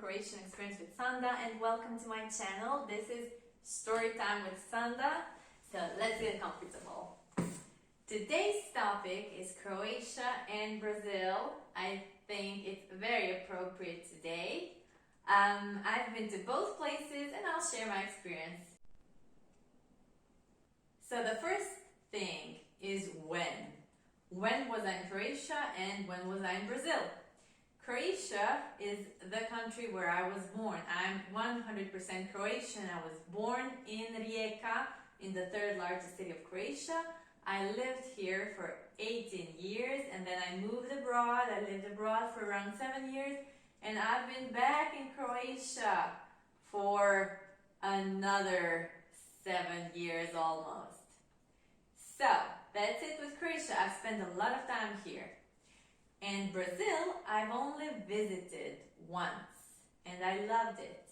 Croatian Experience with Sanda, and welcome to my channel. This is Storytime with Sanda, so let's get comfortable. Today's topic is Croatia and Brazil. I think it's very appropriate today. I've been to both places and I'll share my experience. So the first thing is when. When was I in Croatia and when was I in Brazil? Croatia is the country where I was born. I'm 100% Croatian. I was born in Rijeka, in the third largest city of Croatia. I lived here for 18 years and then I moved abroad. I lived abroad for around 7 years and I've been back in Croatia for another 7 years almost. So that's it with Croatia. I've spent a lot of time here. And Brazil, I've only visited once and I loved it.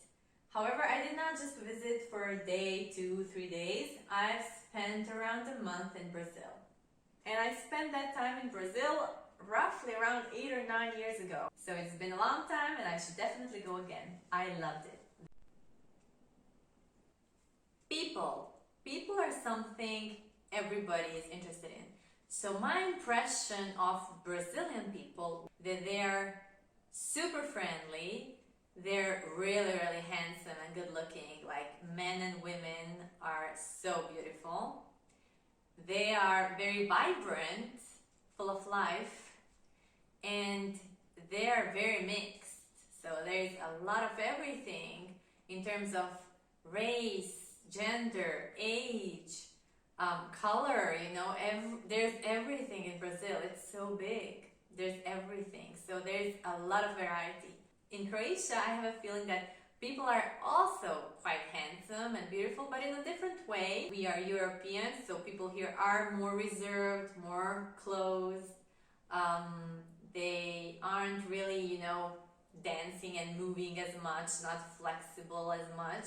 However, I did not just visit for a day, 2-3 days. I've spent around a month in Brazil. And I spent that time in Brazil roughly around 8 or 9 years ago. So it's been a long time and I should definitely go again. I loved it. People are something everybody is interested in. So my impression of Brazilian people, that they're super friendly, they're really handsome and good looking, like men and women are so beautiful. They are very vibrant, full of life, and they are very mixed. So there's a lot of everything in terms of race, gender, age, color, there's everything in Brazil. It's so big. There's everything. So there's a lot of variety. In Croatia, I have a feeling that people are also quite handsome and beautiful, but in a different way. We are Europeans, so people here are more reserved, more closed. They aren't really, dancing and moving as much, not flexible as much.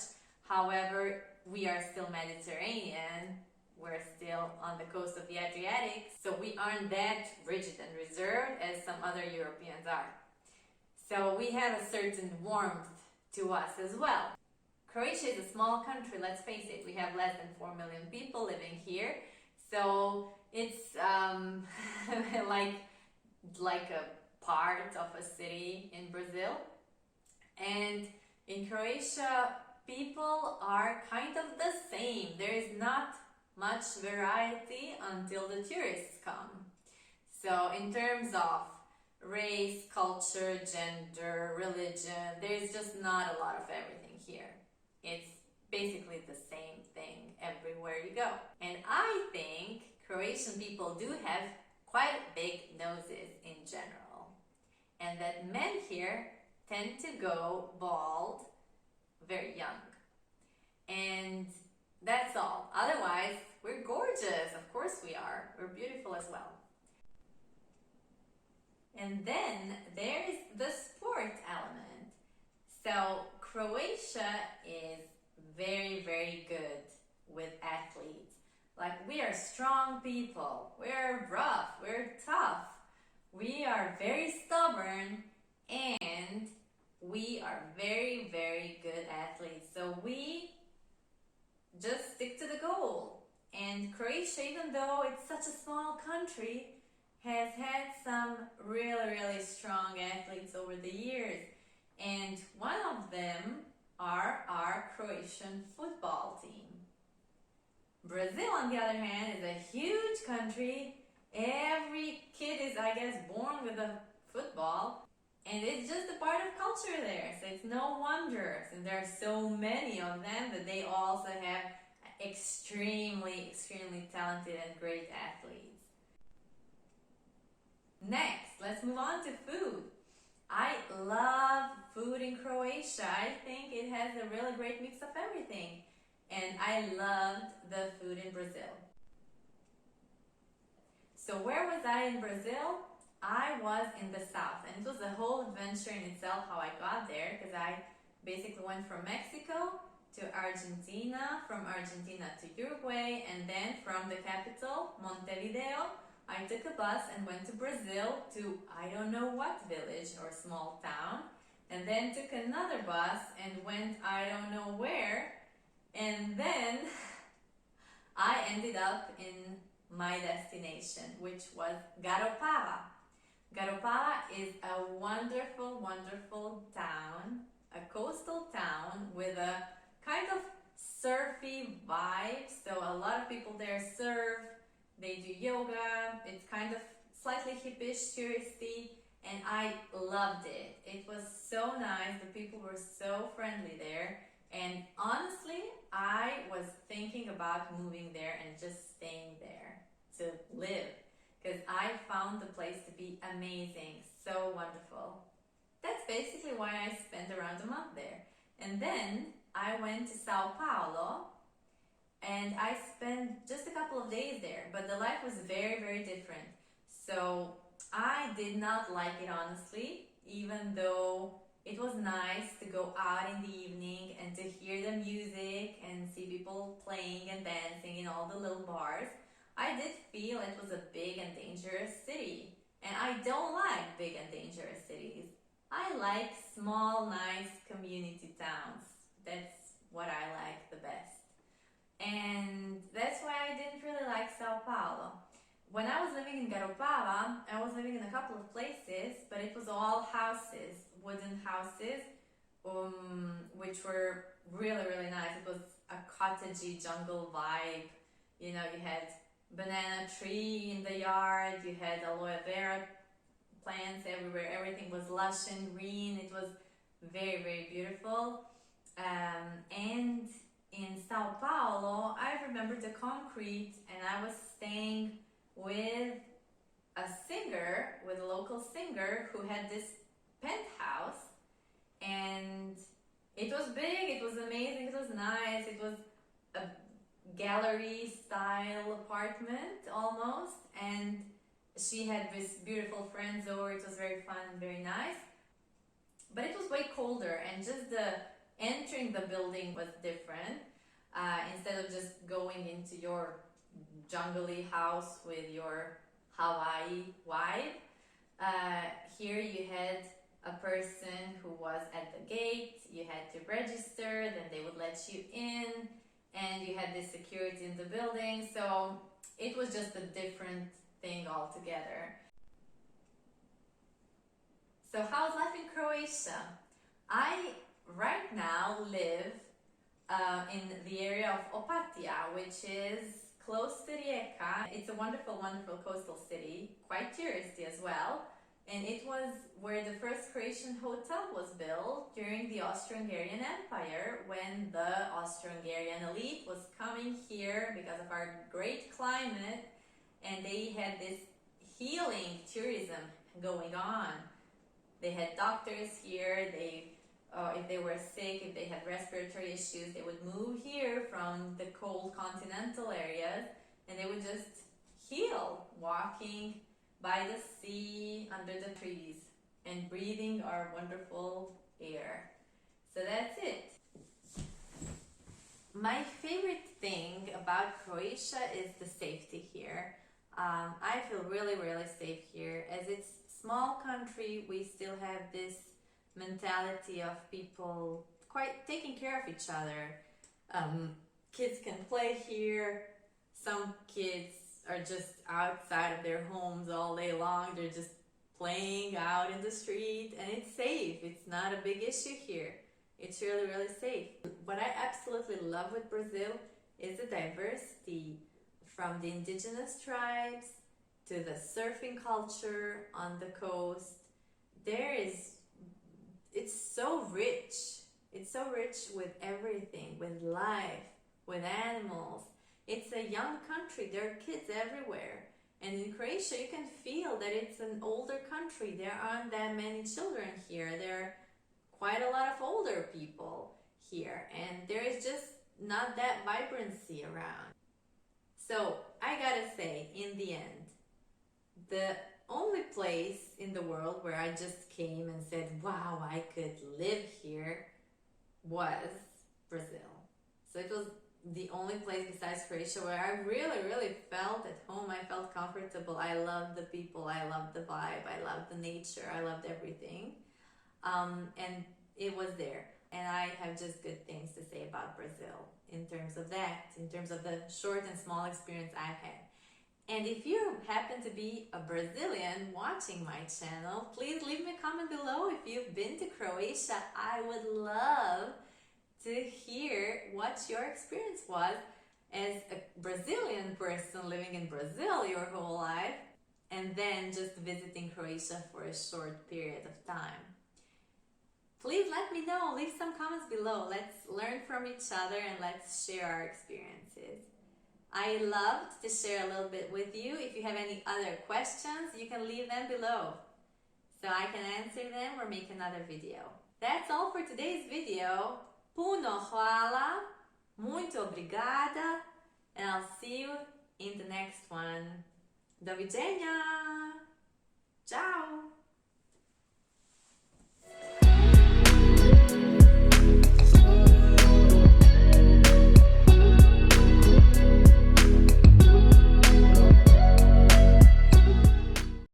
However, we are still Mediterranean. We're still on the coast of the Adriatic, so we aren't that rigid and reserved as some other Europeans are. So we have a certain warmth to us as well. Croatia is a small country, let's face it. We have less than 4 million people living here, so it's like a part of a city in Brazil. And in Croatia, people are kind of the same. There is not much variety until the tourists come. So in terms of race, culture, gender, religion, there's just not a lot of everything here. It's basically the same thing everywhere you go. And I think Croatian people do have quite big noses in general. And that men here tend to go bald very young. And that's all. Otherwise, we're gorgeous. Of course we are. We're beautiful as well. And then there's the sport element. So Croatia is very good with athletes. Like, we are strong people. We're rough. We're tough. We are very stubborn and we are very good athletes. So we just stick to the goal. And Croatia, even though it's such a small country, has had some really strong athletes over the years. And one of them are our Croatian football team. Brazil, on the other hand, is a huge country. Every kid is, I guess, born with a football. And it's just a part of culture there, so it's no wonder, since there are so many of them, that they also have extremely talented and great athletes. Next, let's move on to food. I love food in Croatia. I think it has a really great mix of everything. And I loved the food in Brazil. So where was I in Brazil? I was in the south, and it was a whole adventure in itself how I got there, because I basically went from Mexico to Argentina, from Argentina to Uruguay, and then from the capital, Montevideo, I took a bus and went to Brazil, to I don't know what village or small town, and then took another bus and went I don't know where, and then I ended up in my destination, which was Garopaba. Garopaba is a wonderful, wonderful town, a coastal town with a kind of surfy vibe. So a lot of people there surf, they do yoga, it's kind of slightly hippish, touristy, and I loved it. It was so nice, the people were so friendly there, and honestly, I was thinking about moving there and just staying there to live, because I found the place to be amazing, so wonderful. That's basically why I spent around a month there. And then I went to Sao Paulo and I spent just a couple of days there, but the life was very, very different. So I did not like it, honestly, even though it was nice to go out in the evening and to hear the music and see people playing and dancing in all the little bars. I did feel it was a big and dangerous city, and I don't like big and dangerous cities. I like small, nice community towns. That's what I like the best. And that's why I didn't really like Sao Paulo. When I was living in Garopaba, I was living in a couple of places, but it was all houses, wooden houses, which were really, really nice. It was a cottagey jungle vibe. You know, you had banana tree in the yard, you had aloe vera plants everywhere, everything was lush and green. It was very, very beautiful. And in Sao Paulo, I remember the concrete, and I was staying with a local singer who had this penthouse, and it was big, it was amazing, it was nice, it was a gallery style apartment almost, and she had this beautiful friends over. It was very fun and very nice, but it was way colder, and just the entering the building was different. Instead of just going into your jungly house with your Hawaii vibe, here you had a person who was at the gate. You had to register, then they would let you in, and you had this security in the building. So it was just a different thing altogether. So how's life in Croatia? I right now live in the area of Opatija, which is close to Rijeka. It's a wonderful, wonderful coastal city, quite touristy as well. And it was where the first Croatian hotel was built during the Austro-Hungarian Empire, when the Austro-Hungarian elite was coming here because of our great climate, and they had this healing tourism going on. They had doctors here, if they were sick, if they had respiratory issues, they would move here from the cold continental areas, and they would just heal, walking by the sea, under the trees, and breathing our wonderful air. So that's it. My favorite thing about Croatia is the safety here. I feel really, really safe here. As it's a small country, we still have this mentality of people quite taking care of each other. Kids can play here. Some kids are just outside of their homes all day long. They're just playing out in the street, and it's safe. It's not a big issue here. It's really, really safe. What I absolutely love with Brazil is the diversity, from the indigenous tribes to the surfing culture on the coast. It's so rich. It's so rich with everything, with life, with animals. It's a young country. There are kids everywhere. And in Croatia, you can feel that it's an older country. There aren't that many children here. There are quite a lot of older people here. And there is just not that vibrancy around. So, I gotta say, in the end, the only place in the world where I just came and said, wow, I could live here, was Brazil. So it was the only place besides Croatia where I really, really felt at home. I felt comfortable. I loved the people. I loved the vibe. I loved the nature. I loved everything. and it was there. And I have just good things to say about Brazil in terms of that, in terms of the short and small experience I've had. And if you happen to be a Brazilian watching my channel, please leave me a comment below if you've been to Croatia. I would love to hear what your experience was as a Brazilian person living in Brazil your whole life, and then just visiting Croatia for a short period of time. Please let me know, leave some comments below. Let's learn from each other and let's share our experiences. I loved to share a little bit with you. If you have any other questions, you can leave them below so I can answer them or make another video. That's all for today's video. Puno hvala, muito obrigada, and I'll see you in the next one. Do widzenia! Ciao!